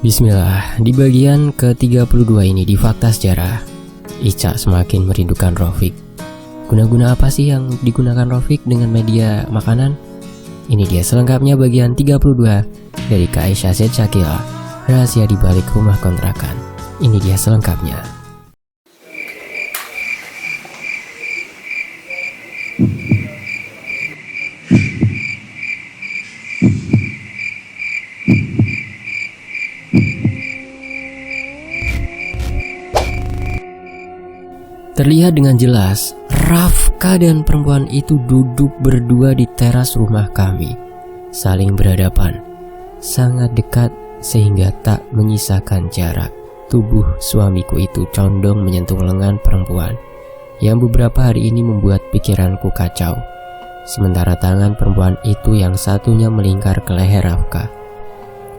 Bismillah, di bagian ke-32 ini di Fakta Sejarah, Ica semakin merindukan Rafiq. Guna-guna apa sih yang digunakan Rafiq dengan media makanan? Ini dia selengkapnya bagian 32 dari Kak Aisyah Z Shakila, rahasia di balik rumah kontrakan. Ini dia selengkapnya. Terlihat dengan jelas, Rafka dan perempuan itu duduk berdua di teras rumah kami, saling berhadapan, sangat dekat sehingga tak menyisakan jarak. Tubuh suamiku itu condong menyentuh lengan perempuan, yang beberapa hari ini membuat pikiranku kacau. Sementara tangan perempuan itu yang satunya melingkar ke leher Rafka.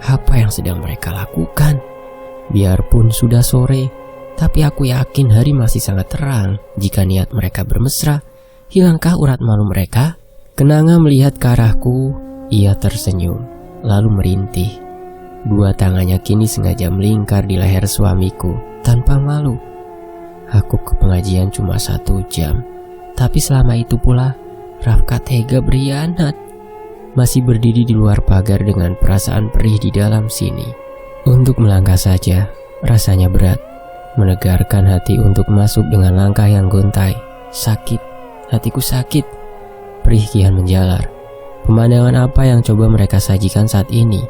Apa yang sedang mereka lakukan? Biarpun sudah sore, tapi aku yakin hari masih sangat terang. Jika niat mereka bermesra, hilangkah urat malu mereka? Kenanga melihat ke arahku, ia tersenyum, lalu merintih. Dua tangannya kini sengaja melingkar di leher suamiku, tanpa malu. Aku ke pengajian cuma 1 jam, tapi selama itu pula, Rafka tega berkhianat. Masih berdiri di luar pagar dengan perasaan perih di dalam sini. Untuk melangkah saja, rasanya berat. Menegarkan hati untuk masuk dengan langkah yang gontai. Sakit, hatiku sakit. Perih kian menjalar. Pemandangan apa yang coba mereka sajikan saat ini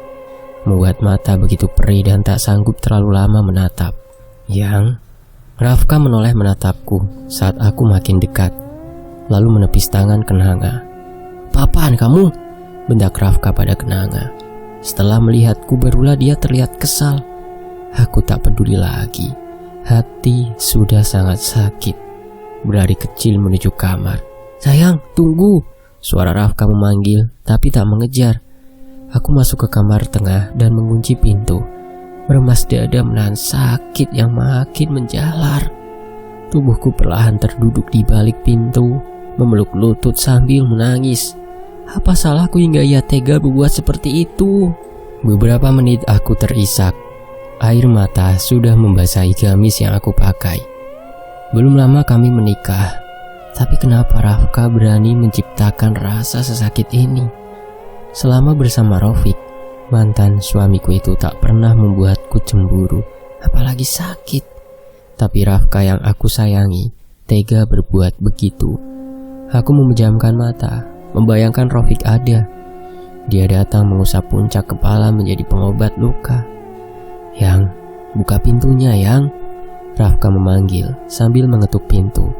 membuat mata begitu perih dan tak sanggup terlalu lama menatap. Yang Rafka menoleh menatapku saat aku makin dekat, lalu menepis tangan Kenanga. "Apaan kamu?" bentak Rafka pada Kenanga. Setelah melihatku barulah dia terlihat kesal. Aku tak peduli lagi. Hati sudah sangat sakit. Berlari kecil menuju kamar. "Sayang, tunggu!" Suara Rafka memanggil, tapi tak mengejar. Aku masuk ke kamar tengah dan mengunci pintu. Meremas dada menahan sakit yang makin menjalar. Tubuhku perlahan terduduk di balik pintu, memeluk lutut sambil menangis. Apa salahku hingga ia tega berbuat seperti itu? Beberapa menit aku terisak. Air mata sudah membasahi gamis yang aku pakai. Belum lama kami menikah, tapi kenapa Rafka berani menciptakan rasa sesakit ini? Selama bersama Rafiq, mantan suamiku itu tak pernah membuatku cemburu, apalagi sakit. Tapi Rafka yang aku sayangi tega berbuat begitu. Aku memejamkan mata, membayangkan Rafiq ada. Dia datang mengusap puncak kepala menjadi pengobat luka. "Yang, buka pintunya, Yang," Rafka memanggil sambil mengetuk pintu.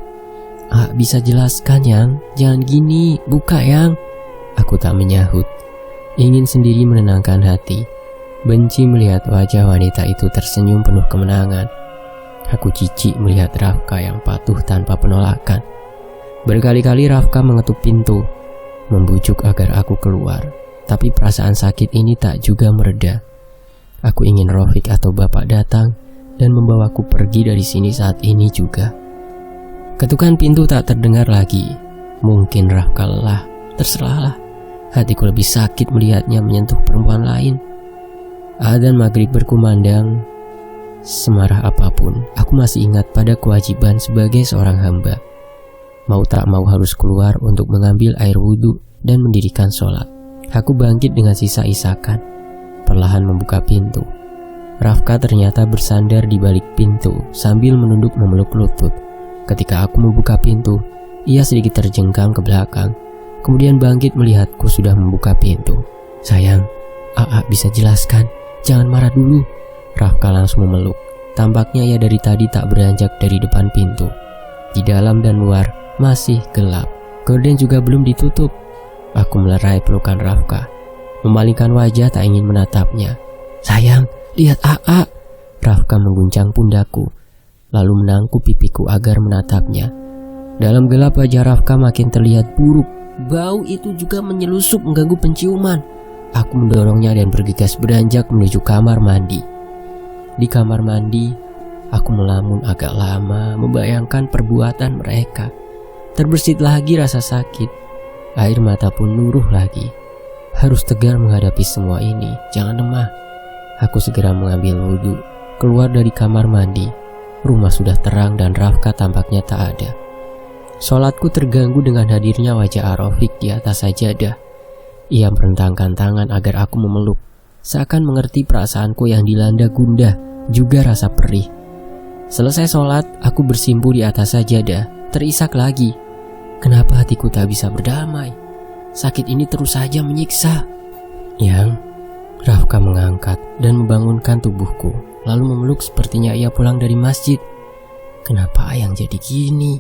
Bisa jelaskan, Yang? Jangan gini, buka, Yang." Aku tak menyahut, ingin sendiri menenangkan hati. Benci melihat wajah wanita itu tersenyum penuh kemenangan. Aku jijik melihat Rafka yang patuh tanpa penolakan. Berkali-kali Rafka mengetuk pintu, membujuk agar aku keluar, tapi perasaan sakit ini tak juga mereda. Aku ingin Rafiq atau bapak datang dan membawaku pergi dari sini saat ini juga. Ketukan pintu tak terdengar lagi. Mungkin Rafka lelah, terserahlah. Hatiku lebih sakit melihatnya menyentuh perempuan lain. Adzan maghrib berkumandang. Semarah apapun, aku masih ingat pada kewajiban sebagai seorang hamba. Mau tak mau harus keluar untuk mengambil air wudhu dan mendirikan sholat. Aku bangkit dengan sisa isakan. Perlahan membuka pintu. Rafka ternyata bersandar di balik pintu sambil menunduk memeluk lutut. Ketika aku membuka pintu, ia sedikit terjengkang ke belakang. Kemudian bangkit melihatku sudah membuka pintu. "Sayang, bisa jelaskan? Jangan marah dulu." Rafka langsung memeluk. Tampaknya ia dari tadi tak beranjak dari depan pintu. Di dalam dan luar masih gelap. Gorden juga belum ditutup. Aku melerai pelukan Rafka, memalingkan wajah tak ingin menatapnya. "Sayang, lihat AA." Rafka mengguncang pundakku, lalu menangkup pipiku agar menatapnya. Dalam gelap wajah Rafka makin terlihat buruk. Bau itu juga menyelusup mengganggu penciuman. Aku mendorongnya dan bergegas beranjak menuju kamar mandi. Di kamar mandi, aku melamun agak lama membayangkan perbuatan mereka. Terbersit lagi rasa sakit. Air mata pun luruh lagi. Harus tegar menghadapi semua ini, jangan lemah. Aku segera mengambil wudhu, keluar dari kamar mandi. Rumah sudah terang dan Rafka tampaknya tak ada. Sholatku terganggu dengan hadirnya wajah Arofik di atas sajadah. Ia merentangkan tangan agar aku memeluk, seakan mengerti perasaanku yang dilanda gundah, juga rasa perih. Selesai sholat, aku bersimpu di atas sajadah, terisak lagi. Kenapa hatiku tak bisa berdamai? Sakit ini terus saja menyiksa. Yang Rafka mengangkat dan membangunkan tubuhku, lalu memeluk sepertinya ia pulang dari masjid. Kenapa Ayang jadi gini?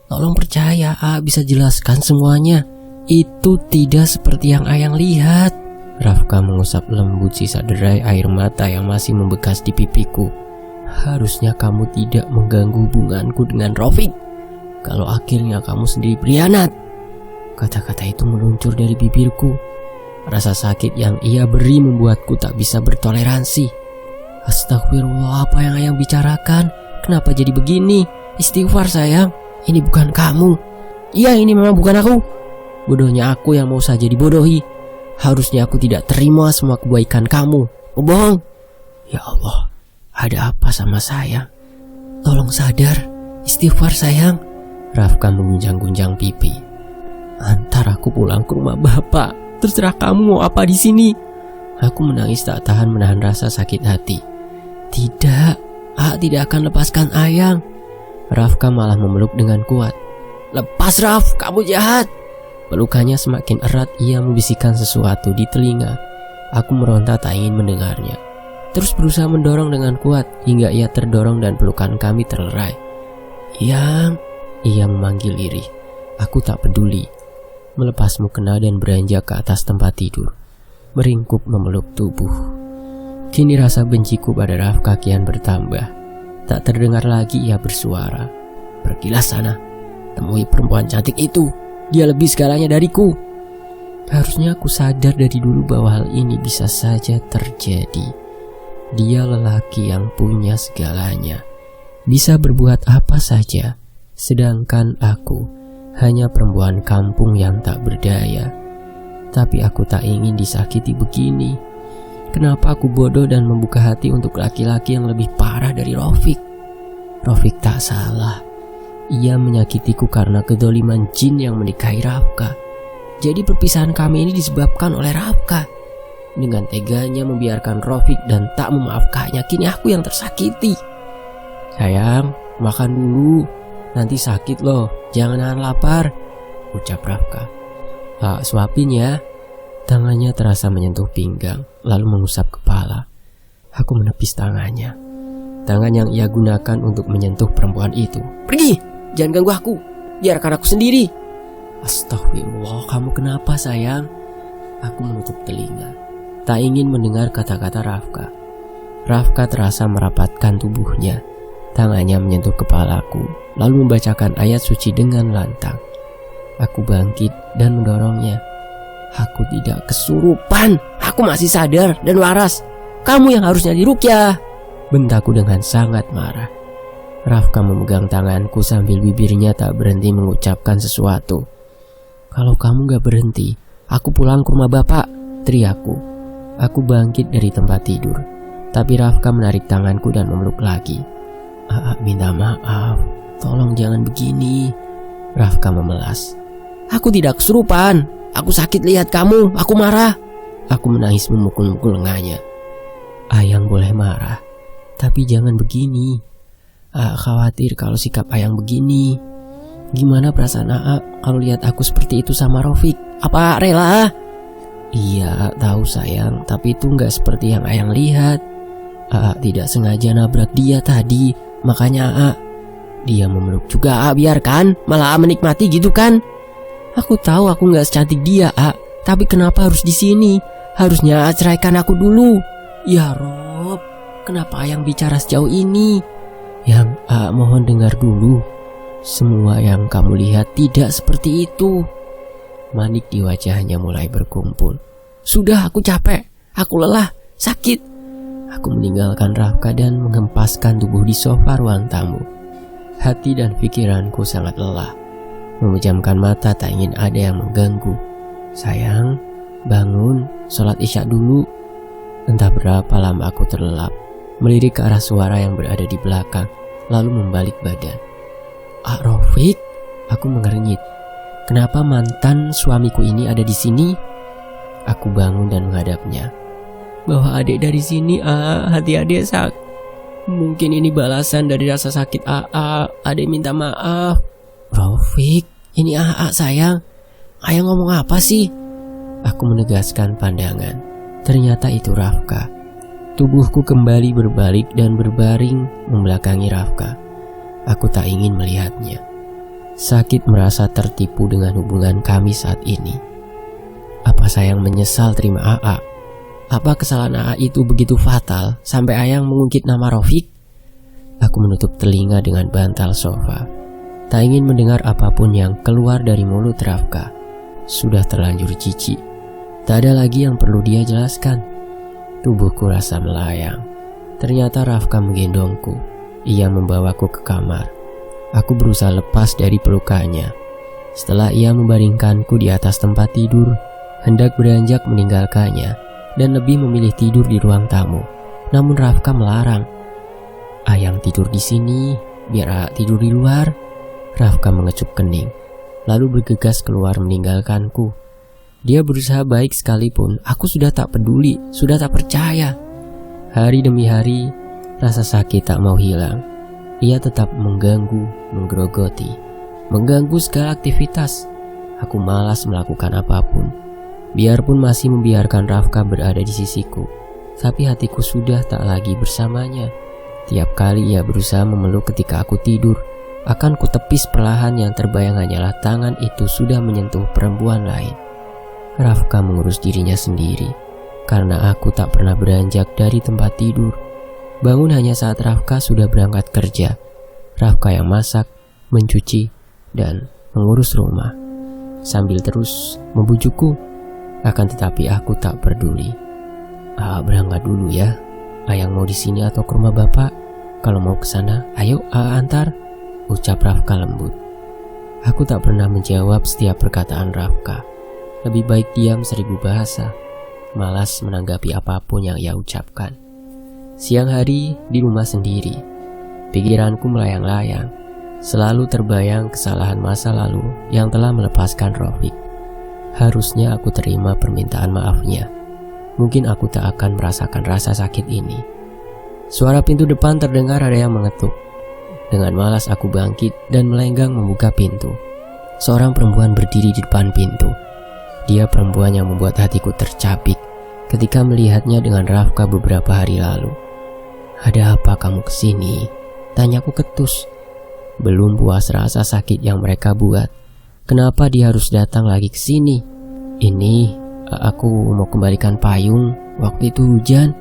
Tolong percaya, bisa jelaskan semuanya. Itu tidak seperti yang Ayang lihat. Rafka mengusap lembut sisa derai air mata yang masih membekas di pipiku. Harusnya kamu tidak mengganggu hubunganku dengan Rofik. Kalau akhirnya kamu sendiri berkhianat. Kata-kata itu meluncur dari bibirku. Rasa sakit yang ia beri membuatku tak bisa bertoleransi. Astagfirullah, apa yang Ayang bicarakan? Kenapa jadi begini? Istighfar sayang, ini bukan kamu. Iya, ini memang bukan aku. Bodohnya aku yang mau saja dibodohi. Harusnya aku tidak terima semua kebaikan kamu. Pembohong. Ya Allah, ada apa sama saya? Tolong sadar. Istighfar sayang. Rafka menggunjang-gunjang pipi. Antar aku pulang ke rumah bapak. Terserah kamu mau apa di sini. Aku menangis tak tahan menahan rasa sakit hati. Tidak, tidak akan lepaskan Ayang. Rafka malah memeluk dengan kuat. Lepas Raf, kamu jahat. Pelukannya semakin erat, ia membisikkan sesuatu di telinga. Aku meronta tak ingin mendengarnya. Terus berusaha mendorong dengan kuat hingga ia terdorong dan pelukan kami terlerai. Yang, ia memanggil lirih. Aku tak peduli. Melepas mukena dan beranjak ke atas tempat tidur. Meringkuk memeluk tubuh. Kini rasa benciku pada Rafka kian bertambah. Tak terdengar lagi ia bersuara. Pergilah sana, temui perempuan cantik itu. Dia lebih segalanya dariku. Harusnya aku sadar dari dulu bahwa hal ini bisa saja terjadi. Dia lelaki yang punya segalanya, bisa berbuat apa saja. Sedangkan aku hanya perempuan kampung yang tak berdaya. Tapi aku tak ingin disakiti begini. Kenapa aku bodoh dan membuka hati untuk laki-laki yang lebih parah dari Rofik? Rofik tak salah. Ia menyakitiku karena kedoliman jin yang menikahi Rafka. Jadi perpisahan kami ini disebabkan oleh Rafka. Dengan teganya membiarkan Rofik dan tak memaafkannya, kini aku yang tersakiti. Sayang, makan dulu. Nanti sakit loh, jangan nahan lapar, ucap Rafka. Suapin ya. Tangannya terasa menyentuh pinggang, lalu mengusap kepala. Aku menepis tangannya. Tangan yang ia gunakan untuk menyentuh perempuan itu. Pergi, jangan ganggu aku. Biarkan aku sendiri. Astagfirullah, kamu kenapa sayang? Aku menutup telinga, tak ingin mendengar kata-kata Rafka. Rafka terasa merapatkan tubuhnya. Tangannya menyentuh kepalaku, lalu membacakan ayat suci dengan lantang. Aku bangkit dan mendorongnya. Aku tidak kesurupan. Aku masih sadar dan waras. Kamu yang harusnya diruqyah, bentakku dengan sangat marah. Rafka memegang tanganku sambil bibirnya tak berhenti mengucapkan sesuatu. Kalau kamu gak berhenti, aku pulang ke rumah bapak, teriakku. Aku bangkit dari tempat tidur, tapi Rafka menarik tanganku dan memeluk lagi. Minta maaf, tolong jangan begini. Rafka memelas. Aku tidak kesurupan. Aku sakit lihat kamu, aku marah. Aku menangis memukul-mukul lengannya. Ayang boleh marah, tapi jangan begini. Khawatir kalau sikap Ayang begini. Gimana perasaan kalau lihat aku seperti itu sama Rofik? Apa rela? Iya, tahu sayang, tapi itu gak seperti yang Ayang lihat. Tidak sengaja nabrak dia tadi, makanya dia memeluk juga. Biarkan, malah menikmati gitu kan? Aku tahu aku gak secantik dia, tapi kenapa harus di sini? Harusnya ceraikan aku dulu. Ya Rob, kenapa Ayang bicara sejauh ini? Yang mohon dengar dulu. Semua yang kamu lihat tidak seperti itu. Manik di wajahnya mulai berkumpul. Sudah, aku capek, aku lelah, sakit. Aku meninggalkan Rafka dan menghempaskan tubuh di sofa ruang tamu. Hati dan pikiranku sangat lelah. Memejamkan mata tak ingin ada yang mengganggu. Sayang, bangun, sholat isya dulu. Entah berapa lama aku terlelap, melirik ke arah suara yang berada di belakang, lalu membalik badan. Rafiq, aku mengernyit. Kenapa mantan suamiku ini ada di sini? Aku bangun dan menghadapnya. Bawa adik dari sini, hati adik mungkin ini balasan dari rasa sakit adik minta maaf. Rafiq, ini sayang. Ayah ngomong apa sih? Aku menegaskan pandangan. Ternyata itu Rafka. Tubuhku kembali berbalik dan berbaring membelakangi Rafka. Aku tak ingin melihatnya. Sakit merasa tertipu dengan hubungan kami saat ini. Apa sayang menyesal terima AA? Apa kesalahan AA itu begitu fatal sampai ayang mengungkit nama Rafiq? Aku menutup telinga dengan bantal sofa. Tak ingin mendengar apapun yang keluar dari mulut Rafka. Sudah terlanjur jijik. Tak ada lagi yang perlu dia jelaskan. Tubuhku rasa melayang. Ternyata Rafka menggendongku. Ia membawaku ke kamar. Aku berusaha lepas dari pelukannya. Setelah ia membaringkanku di atas tempat tidur, hendak beranjak meninggalkannya dan lebih memilih tidur di ruang tamu. Namun Rafka melarang. Ayang tidur di sini, biar tidur di luar. Rafka mengecup kening, lalu bergegas keluar meninggalkanku. Dia berusaha baik sekalipun, aku sudah tak peduli, sudah tak percaya. Hari demi hari, rasa sakit tak mau hilang. Ia tetap mengganggu, menggerogoti, mengganggu segala aktivitas. Aku malas melakukan apapun. Biarpun masih membiarkan Rafka berada di sisiku, tapi hatiku sudah tak lagi bersamanya. Tiap kali ia berusaha memeluk ketika aku tidur, akan kutepis perlahan yang terbayang hanyalah tangan itu sudah menyentuh perempuan lain. Rafka mengurus dirinya sendiri, karena aku tak pernah beranjak dari tempat tidur. Bangun hanya saat Rafka sudah berangkat kerja. Rafka yang masak, mencuci, dan mengurus rumah, sambil terus membujukku. Akan tetapi aku tak peduli. Berangkat dulu ya. Ayang mau di sini atau ke rumah bapak? Kalau mau ke sana, ayo antar. Ucap Rafka lembut. Aku tak pernah menjawab setiap perkataan Rafka. Lebih baik diam 1000 bahasa. Malas menanggapi apapun yang ia ucapkan. Siang hari di rumah sendiri, pikiranku melayang-layang. Selalu terbayang kesalahan masa lalu yang telah melepaskan Rafiq. Harusnya aku terima permintaan maafnya. Mungkin aku tak akan merasakan rasa sakit ini. Suara pintu depan terdengar ada yang mengetuk. Dengan malas aku bangkit dan melenggang membuka pintu. Seorang perempuan berdiri di depan pintu. Dia perempuan yang membuat hatiku tercapik ketika melihatnya dengan Rafka beberapa hari lalu. Ada apa kamu kesini? Tanyaku ketus. Belum puas rasa sakit yang mereka buat. Kenapa dia harus datang lagi ke sini? Ini, aku mau kembalikan payung. Waktu itu hujan.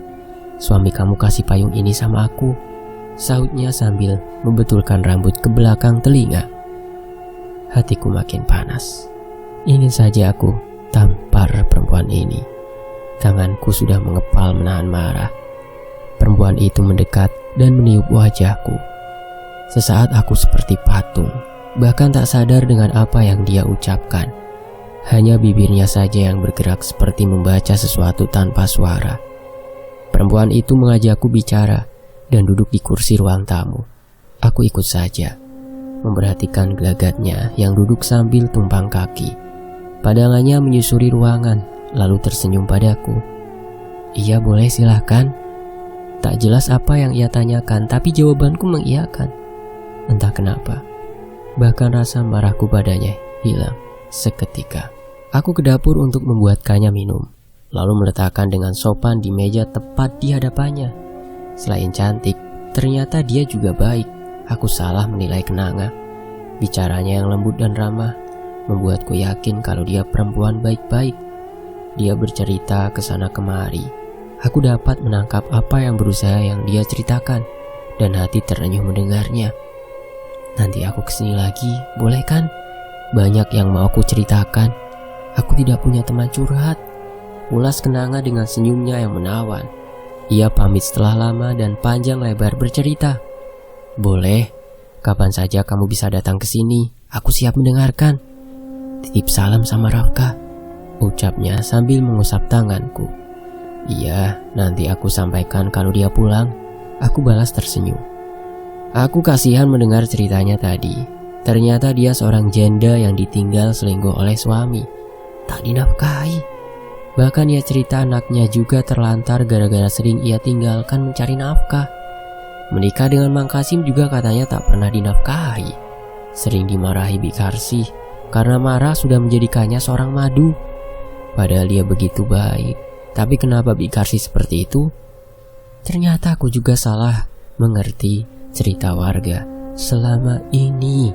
Suami kamu kasih payung ini sama aku, sahutnya sambil membetulkan rambut ke belakang telinga. Hatiku makin panas. Ingin saja aku tampar perempuan ini. Tanganku sudah mengepal menahan marah. Perempuan itu mendekat dan meniup wajahku. Sesaat aku seperti patung, bahkan tak sadar dengan apa yang dia ucapkan. Hanya bibirnya saja yang bergerak seperti membaca sesuatu tanpa suara. Perempuan itu mengajakku bicara dan duduk di kursi ruang tamu. Aku ikut saja, memperhatikan gelagatnya yang duduk sambil tumpang kaki. Pandangannya menyusuri ruangan, lalu tersenyum padaku. Iya boleh silahkan. Tak jelas apa yang ia tanyakan, tapi jawabanku mengiyakan. Entah kenapa, bahkan rasa marahku padanya hilang seketika. Aku ke dapur untuk membuatkannya minum, lalu meletakkan dengan sopan di meja tepat di hadapannya. Selain cantik, ternyata dia juga baik. Aku salah menilai kenanga. Bicaranya yang lembut dan ramah membuatku yakin kalau dia perempuan baik-baik. Dia bercerita ke sana kemari. Aku dapat menangkap apa yang dia ceritakan, dan hati terenyuh mendengarnya. Nanti aku kesini lagi, boleh kan? Banyak yang mau aku ceritakan. Aku tidak punya teman curhat. Ulas kenanga dengan senyumnya yang menawan. Ia pamit setelah lama dan panjang lebar bercerita. Boleh, kapan saja kamu bisa datang ke sini. Aku siap mendengarkan. Titip salam sama Rafka, ucapnya sambil mengusap tanganku. Iya, nanti aku sampaikan kalau dia pulang. Aku balas tersenyum. Aku kasihan mendengar ceritanya tadi. Ternyata dia seorang janda yang ditinggal selingkuh oleh suami, tak dinafkahi. Bahkan ia cerita anaknya juga terlantar gara-gara sering ia tinggalkan mencari nafkah. Menikah dengan Mang Kasim juga katanya tak pernah dinafkahi. Sering dimarahi Bikarsih karena marah sudah menjadikannya seorang madu. Padahal dia begitu baik. Tapi kenapa Bikarsih seperti itu? Ternyata aku juga salah mengerti cerita warga selama ini.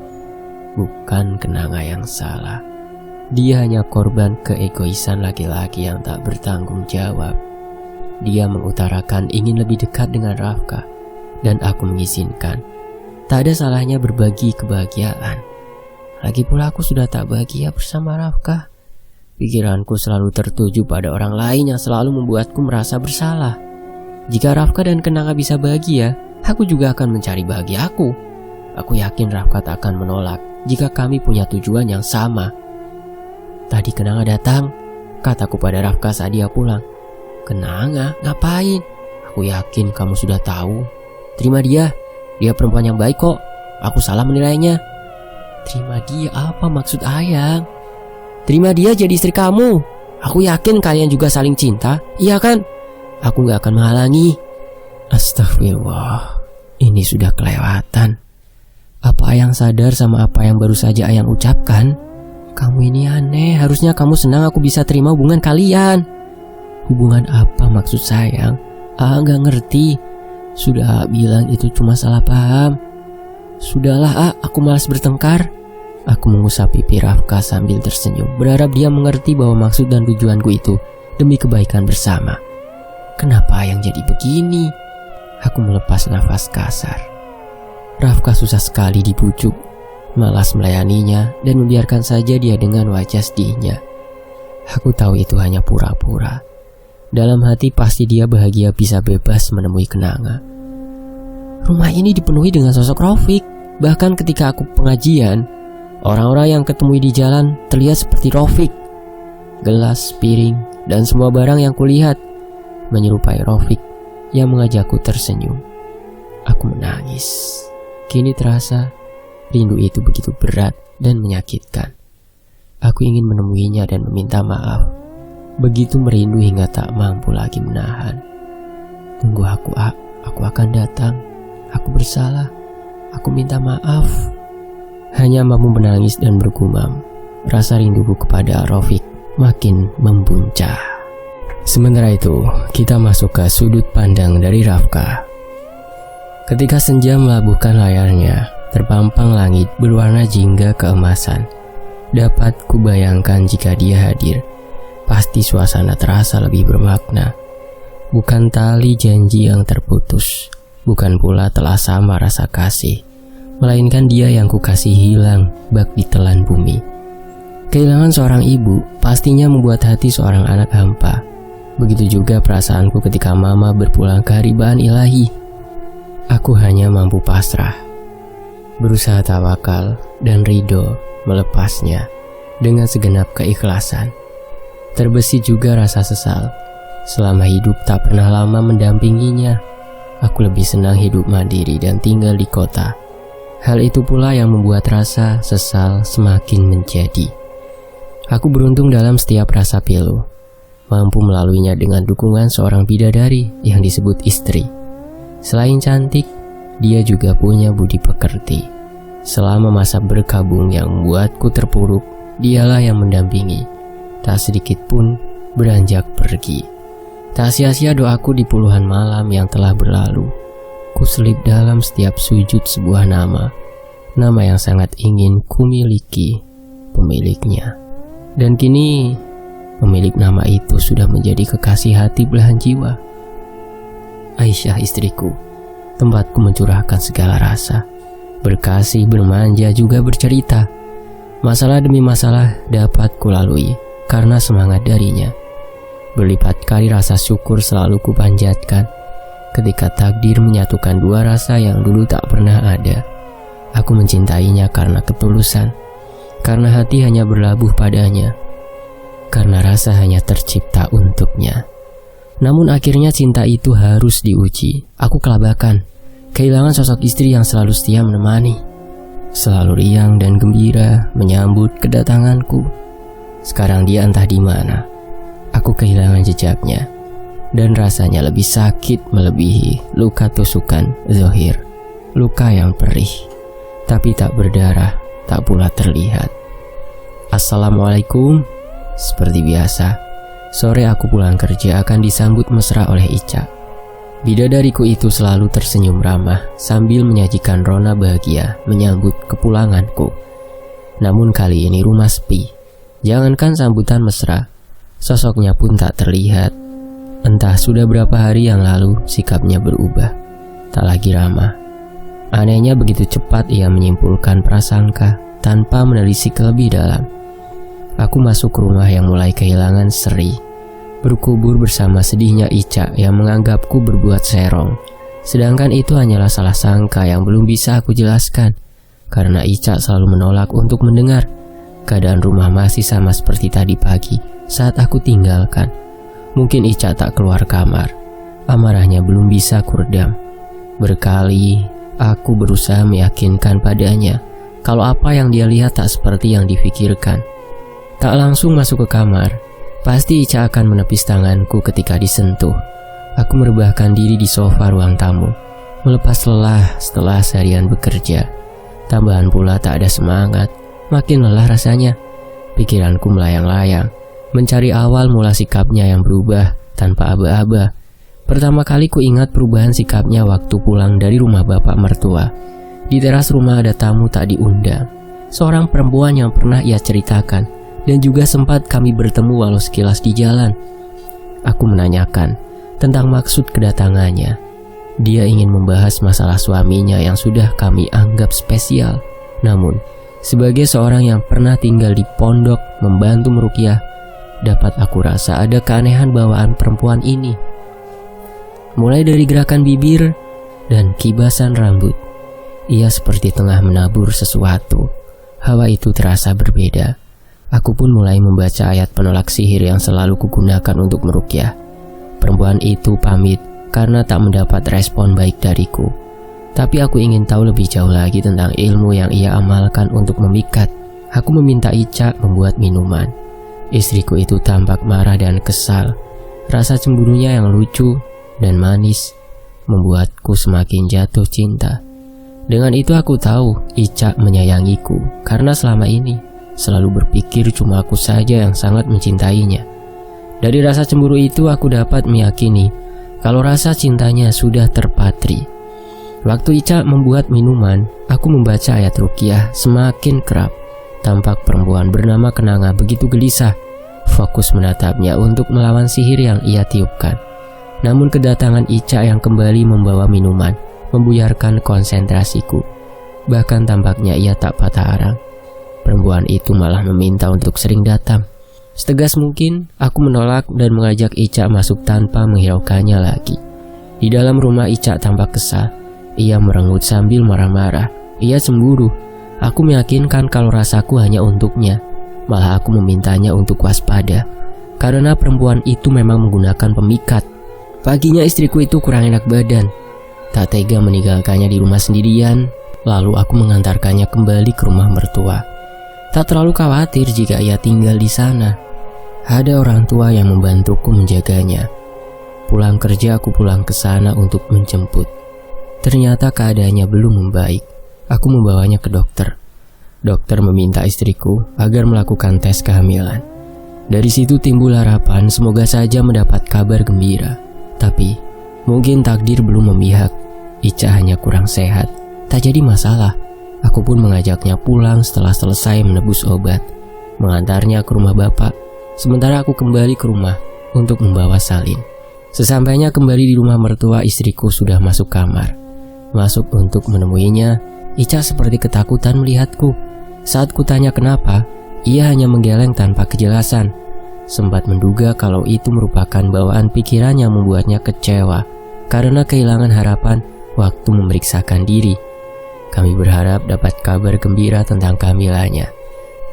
Bukan Kenanga yang salah. Dia hanya korban keegoisan laki-laki yang tak bertanggung jawab. Dia mengutarakan ingin lebih dekat dengan Rafka, dan aku mengizinkan. Tak ada salahnya berbagi kebahagiaan. Lagi pula aku sudah tak bahagia bersama Rafka. Pikiranku selalu tertuju pada orang lain yang selalu membuatku merasa bersalah. Jika Rafka dan Kenanga bisa bahagia, aku juga akan mencari bahagia aku. Aku yakin Rafka tak akan menolak jika kami punya tujuan yang sama. Tadi Kenanga datang, kataku pada Rafka saat dia pulang. Kenanga, ngapain? Aku yakin kamu sudah tahu. Terima dia perempuan yang baik kok. Aku salah menilainya. Terima dia apa maksud Ayang? Terima dia jadi istri kamu. Aku yakin kalian juga saling cinta, iya kan? Aku gak akan menghalangi. Astagfirullah, ini sudah kelewatan. Apa Ayang sadar sama apa yang baru saja Ayang ucapkan? Kamu ini aneh, harusnya kamu senang aku bisa terima hubungan kalian. Hubungan apa maksud sayang? Gak ngerti. Sudah bilang itu cuma salah paham. Sudahlah aku malas bertengkar. Aku mengusap pipi Rafka sambil tersenyum, berharap dia mengerti bahwa maksud dan tujuanku itu demi kebaikan bersama. Kenapa yang jadi begini? Aku melepas nafas kasar. Rafka susah sekali dibujuk, malas melayaninya dan membiarkan saja dia dengan wajah sedihnya. Aku tahu itu hanya pura-pura. Dalam hati pasti dia bahagia bisa bebas menemui Kenanga. Rumah ini dipenuhi dengan sosok Rafiq. Bahkan ketika aku pengajian, orang-orang yang ketemui di jalan terlihat seperti Rafiq. Gelas, piring, dan semua barang yang kulihat menyerupai Rafiq yang mengajakku tersenyum. Aku menangis. Kini terasa rindu itu begitu berat dan menyakitkan. Aku ingin menemuinya dan meminta maaf. Begitu merindu hingga tak mampu lagi menahan. Tunggu aku akan datang. Aku bersalah. Aku minta maaf. Hanya mampu menangis dan bergumam. Rasa rinduku kepada Rafiq makin membuncah. Sementara itu, kita masuk ke sudut pandang dari Rafka. Ketika senja melabuhkan layarnya, terpampang langit berwarna jingga keemasan. Dapat kubayangkan jika dia hadir, pasti suasana terasa lebih bermakna. Bukan tali janji yang terputus, bukan pula telah sama rasa kasih, melainkan dia yang kukasih hilang bak ditelan bumi. Kehilangan seorang ibu pastinya membuat hati seorang anak hampa. Begitu juga perasaanku ketika mama berpulang ke haribaan ilahi. Aku hanya mampu pasrah, berusaha tawakal dan ridho melepasnya dengan segenap keikhlasan. Terbesit juga rasa sesal. Selama hidup tak pernah lama mendampinginya. Aku lebih senang hidup mandiri dan tinggal di kota. Hal itu pula yang membuat rasa sesal semakin menjadi. Aku beruntung dalam setiap rasa pilu, mampu melaluinya dengan dukungan seorang bidadari yang disebut istri. Selain cantik, dia juga punya budi pekerti. Selama masa berkabung yang membuatku terpuruk, dialah yang mendampingi. Tak sedikit pun beranjak pergi. Tak sia-sia doaku di puluhan malam yang telah berlalu. Kuselip dalam setiap sujud sebuah nama yang sangat ingin kumiliki pemiliknya. Dan kini pemilik nama itu sudah menjadi kekasih hati belahan jiwa. Aisyah istriku, tempatku mencurahkan segala rasa, berkasih, bermanja, juga bercerita. Masalah demi masalah dapat kulalui karena semangat darinya. Berlipat kali rasa syukur selalu kupanjatkan ketika takdir menyatukan dua rasa yang dulu tak pernah ada. Aku mencintainya karena ketulusan, karena hati hanya berlabuh padanya, karena rasa hanya tercipta untuknya. Namun akhirnya cinta itu harus diuji. Aku kelabakan, kehilangan sosok istri yang selalu setia menemani, selalu riang dan gembira menyambut kedatanganku. Sekarang dia entah di mana. Aku kehilangan jejaknya, dan rasanya lebih sakit melebihi luka tusukan zahir. Luka yang perih, tapi tak berdarah, tak pula terlihat. Assalamualaikum. Seperti biasa, sore aku pulang kerja akan disambut mesra oleh Ica. Bidadariku itu selalu tersenyum ramah sambil menyajikan rona bahagia menyambut kepulanganku. Namun kali ini rumah sepi. Jangankan sambutan mesra, sosoknya pun tak terlihat. Entah sudah berapa hari yang lalu sikapnya berubah, tak lagi ramah. Anehnya begitu cepat ia menyimpulkan prasangka tanpa menelisik lebih dalam. Aku masuk rumah yang mulai kehilangan seri, berkubur bersama sedihnya Ica yang menganggapku berbuat serong. Sedangkan itu hanyalah salah sangka yang belum bisa aku jelaskan, karena Ica selalu menolak untuk mendengar. Keadaan rumah masih sama seperti tadi pagi saat aku tinggalkan. Mungkin Ica tak keluar kamar. Amarahnya belum bisa kuredam. Berkali aku berusaha meyakinkan padanya kalau apa yang dia lihat tak seperti yang difikirkan. Tak langsung masuk ke kamar, pasti Ica akan menepis tanganku ketika disentuh. Aku merebahkan diri di sofa ruang tamu, melepas lelah setelah seharian bekerja. Tambahan pula tak ada semangat, makin lelah rasanya. Pikiranku melayang-layang, mencari awal mula sikapnya yang berubah tanpa aba-aba. Pertama kali ku ingat perubahan sikapnya waktu pulang dari rumah bapak mertua. Di teras rumah ada tamu tak diundang, seorang perempuan yang pernah ia ceritakan, dan juga sempat kami bertemu walau sekilas di jalan. Aku menanyakan tentang maksud kedatangannya. Dia ingin membahas masalah suaminya yang sudah kami anggap spesial. Namun, sebagai seorang yang pernah tinggal di pondok membantu meruqyah, dapat aku rasa ada keanehan bawaan perempuan ini. Mulai dari gerakan bibir dan kibasan rambut, ia seperti tengah menabur sesuatu. Hawa itu terasa berbeda. Aku pun mulai membaca ayat penolak sihir yang selalu kugunakan untuk meruqyah. Perempuan itu pamit karena tak mendapat respon baik dariku. Tapi aku ingin tahu lebih jauh lagi tentang ilmu yang ia amalkan untuk memikat. Aku meminta Ica membuat minuman. Istriku itu tampak marah dan kesal. Rasa cemburunya yang lucu dan manis membuatku semakin jatuh cinta. Dengan itu aku tahu Ica menyayangiku karena selama ini selalu berpikir cuma aku saja yang sangat mencintainya. Dari rasa cemburu itu aku dapat meyakini kalau rasa cintanya sudah terpatri. Waktu Ica membuat minuman, aku membaca ayat ruqyah semakin kerap. Tampak perempuan bernama Kenanga begitu gelisah, fokus menatapnya untuk melawan sihir yang ia tiupkan. Namun kedatangan Ica yang kembali membawa minuman membuyarkan konsentrasiku. Bahkan tampaknya ia tak patah arang. Perempuan itu malah meminta untuk sering datang. Setegas mungkin, aku menolak dan mengajak Ica masuk tanpa menghiraukannya lagi. Di dalam rumah Ica tampak kesal. Ia merengut sambil marah-marah. Ia cemburu. Aku meyakinkan kalau rasaku hanya untuknya. Malah aku memintanya untuk waspada, karena perempuan itu memang menggunakan pemikat. Paginya istriku itu kurang enak badan. Tak tega meninggalkannya di rumah sendirian. Lalu aku mengantarkannya kembali ke rumah mertua. Tak terlalu khawatir jika ia tinggal di sana. Ada orang tua yang membantuku menjaganya. Pulang kerja aku pulang ke sana untuk menjemput. Ternyata keadaannya belum membaik. Aku membawanya ke dokter. Dokter meminta istriku agar melakukan tes kehamilan. Dari situ timbul harapan semoga saja mendapat kabar gembira. Tapi mungkin takdir belum memihak. Ica hanya kurang sehat. Tak jadi masalah. Aku pun mengajaknya pulang setelah selesai menebus obat, mengantarnya ke rumah bapak. Sementara aku kembali ke rumah untuk membawa salin. Sesampainya kembali di rumah mertua, istriku sudah masuk kamar. Masuk untuk menemuinya, Ica seperti ketakutan melihatku. Saat kutanya kenapa, ia hanya menggeleng tanpa kejelasan. Sempat menduga kalau itu merupakan bawaan pikiran yang membuatnya kecewa karena kehilangan harapan waktu memeriksakan diri. Kami berharap dapat kabar gembira tentang kehamilannya,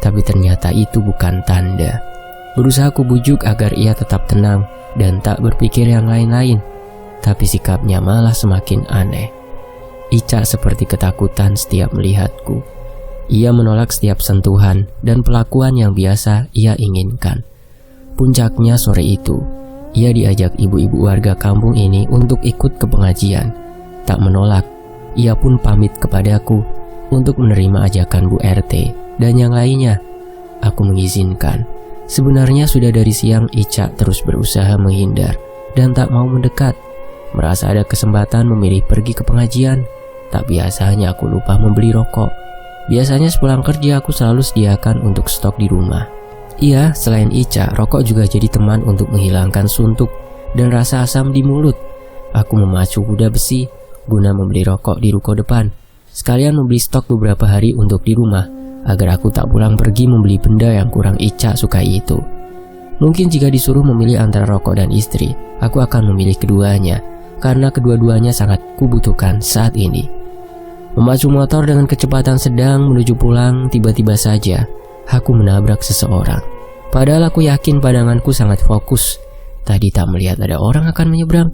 tapi ternyata itu bukan tanda. Berusaha kubujuk agar ia tetap tenang dan tak berpikir yang lain-lain. Tapi sikapnya malah semakin aneh. Ica seperti ketakutan setiap melihatku. Ia menolak setiap sentuhan dan perlakuan yang biasa ia inginkan. Puncaknya sore itu, ia diajak ibu-ibu warga kampung ini untuk ikut ke pengajian. Tak menolak, ia pun pamit kepadaku untuk menerima ajakan Bu RT dan yang lainnya. Aku mengizinkan. Sebenarnya sudah dari siang Ica terus berusaha menghindar dan tak mau mendekat. Merasa ada kesempatan memilih pergi ke pengajian. Tak biasanya aku lupa membeli rokok. Biasanya sepulang kerja aku selalu sediakan untuk stok di rumah. Iya, selain Ica, rokok juga jadi teman untuk menghilangkan suntuk dan rasa asam di mulut. Aku memacu kuda besi guna membeli rokok di ruko depan. Sekalian membeli stok beberapa hari untuk di rumah, agar aku tak pulang pergi membeli benda yang kurang Ica sukai itu. Mungkin jika disuruh memilih antara rokok dan istri, aku akan memilih keduanya, karena kedua-duanya sangat kubutuhkan saat ini. Memacu motor dengan kecepatan sedang menuju pulang, tiba-tiba saja aku menabrak seseorang. Padahal aku yakin pandanganku sangat fokus. Tadi tak melihat ada orang akan menyeberang.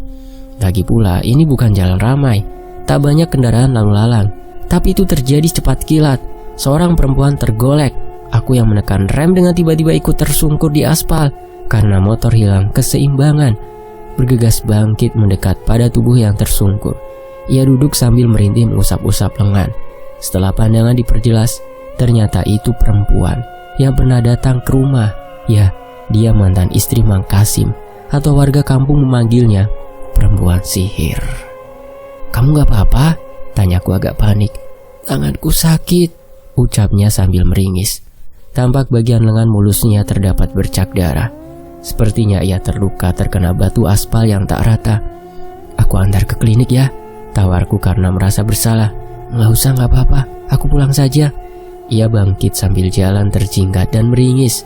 Lagi pula ini bukan jalan ramai, tak banyak kendaraan lalu lalang. Tapi itu terjadi cepat kilat. Seorang perempuan tergolek. Aku yang menekan rem dengan tiba-tiba ikut tersungkur di aspal karena motor hilang keseimbangan. Bergegas bangkit mendekat pada tubuh yang tersungkur. Ia duduk sambil merintih mengusap-usap lengan. Setelah pandangan diperjelas, ternyata itu perempuan yang pernah datang ke rumah. Ya, dia mantan istri Mang Kasim, atau warga kampung memanggilnya perempuan sihir. "Kamu gak apa-apa?" tanyaku agak panik. "Tanganku sakit," ucapnya sambil meringis. Tampak bagian lengan mulusnya terdapat bercak darah. Sepertinya ia terluka terkena batu aspal yang tak rata. "Aku antar ke klinik ya," tawarku karena merasa bersalah. "Nggak usah, nggak apa-apa, aku pulang saja." Ia bangkit sambil jalan terjinggat dan meringis.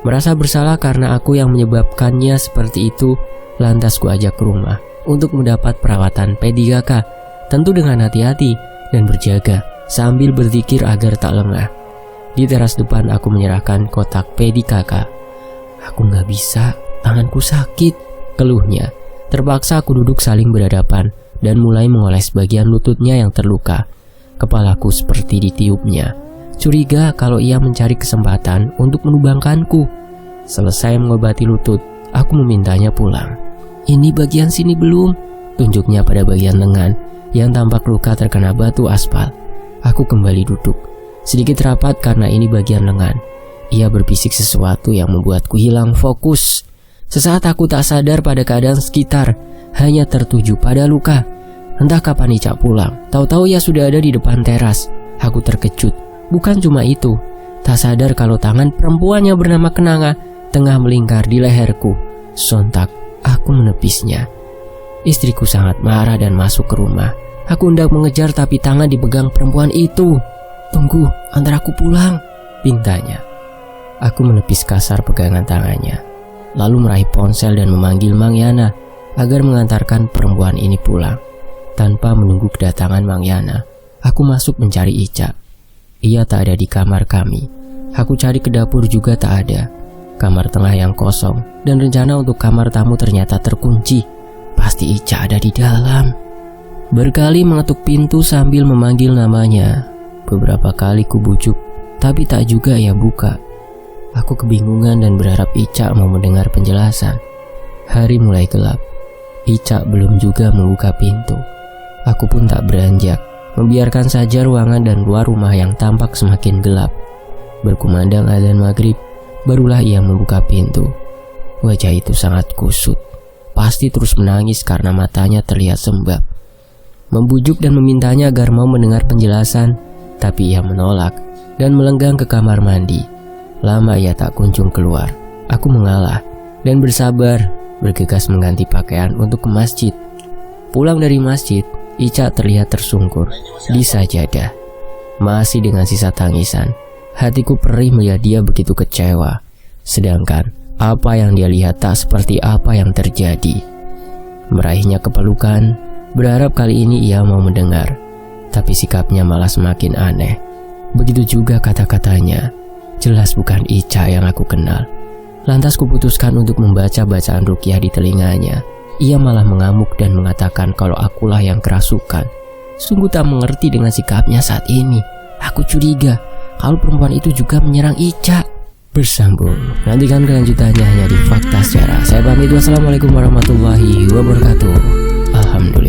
Merasa bersalah karena aku yang menyebabkannya seperti itu, lantas ku ajak ke rumah untuk mendapat perawatan P3K, tentu dengan hati-hati dan berjaga sambil berzikir agar tak lengah. Di teras depan aku menyerahkan kotak P3K. "Aku nggak bisa, tanganku sakit," keluhnya. Terpaksa aku duduk saling berhadapan dan mulai mengoles bagian lututnya yang terluka. Kepalaku seperti ditiupnya. Curiga kalau ia mencari kesempatan untuk menumbangkanku. Selesai mengobati lutut, aku memintanya pulang. "Ini bagian sini belum," tunjuknya pada bagian lengan yang tampak luka terkena batu aspal. Aku kembali duduk, sedikit rapat karena ini bagian lengan. Ia berbisik sesuatu yang membuatku hilang fokus. Sesaat aku tak sadar pada keadaan sekitar, hanya tertuju pada luka. Entah kapan Ica pulang, tahu-tahu ia sudah ada di depan teras. Aku terkejut. Bukan cuma itu, tak sadar kalau tangan perempuan yang bernama Kenanga tengah melingkar di leherku. Sontak aku menepisnya. Istriku sangat marah dan masuk ke rumah. Aku hendak mengejar tapi tangan dipegang perempuan itu. "Tunggu, antar aku pulang," pintanya. Aku menepis kasar pegangan tangannya, lalu meraih ponsel dan memanggil Mang Yana agar mengantarkan perempuan ini pulang. Tanpa menunggu kedatangan Mang Yana, aku masuk mencari Ica. Ia tak ada di kamar kami. Aku cari ke dapur juga tak ada. Kamar tengah yang kosong dan rencana untuk kamar tamu ternyata terkunci. Pasti Ica ada di dalam. Berkali mengetuk pintu sambil memanggil namanya. Beberapa kali kubujuk, tapi tak juga ia buka. Aku kebingungan dan berharap Ica mau mendengar penjelasan. Hari mulai gelap. Ica belum juga membuka pintu. Aku pun tak beranjak, membiarkan saja ruangan dan luar rumah yang tampak semakin gelap. Berkumandang adzan maghrib, barulah ia membuka pintu. Wajah itu sangat kusut, pasti terus menangis karena matanya terlihat sembab. Membujuk dan memintanya agar mau mendengar penjelasan, tapi ia menolak dan melenggang ke kamar mandi. Lama ia tak kunjung keluar. Aku mengalah dan bersabar, bergegas mengganti pakaian untuk ke masjid. Pulang dari masjid, Ica terlihat tersungkur di sajadah, masih dengan sisa tangisan. Hatiku perih melihat dia begitu kecewa. Sedangkan apa yang dia lihat tak seperti apa yang terjadi. Meraihnya kepelukan, berharap kali ini ia mau mendengar. Tapi sikapnya malah semakin aneh. Begitu juga kata-katanya. Jelas bukan Ica yang aku kenal. Lantas kuputuskan untuk membaca bacaan ruqyah di telinganya. Ia malah mengamuk dan mengatakan kalau akulah yang kerasukan. Sungguh tak mengerti dengan sikapnya saat ini. Aku curiga kalau perempuan itu juga menyerang Ica. Bersambung, nantikan kelanjutannya hanya di Fakta Sejarah. Saya pamit, wassalamualaikum warahmatullahi wabarakatuh. Alhamdulillah.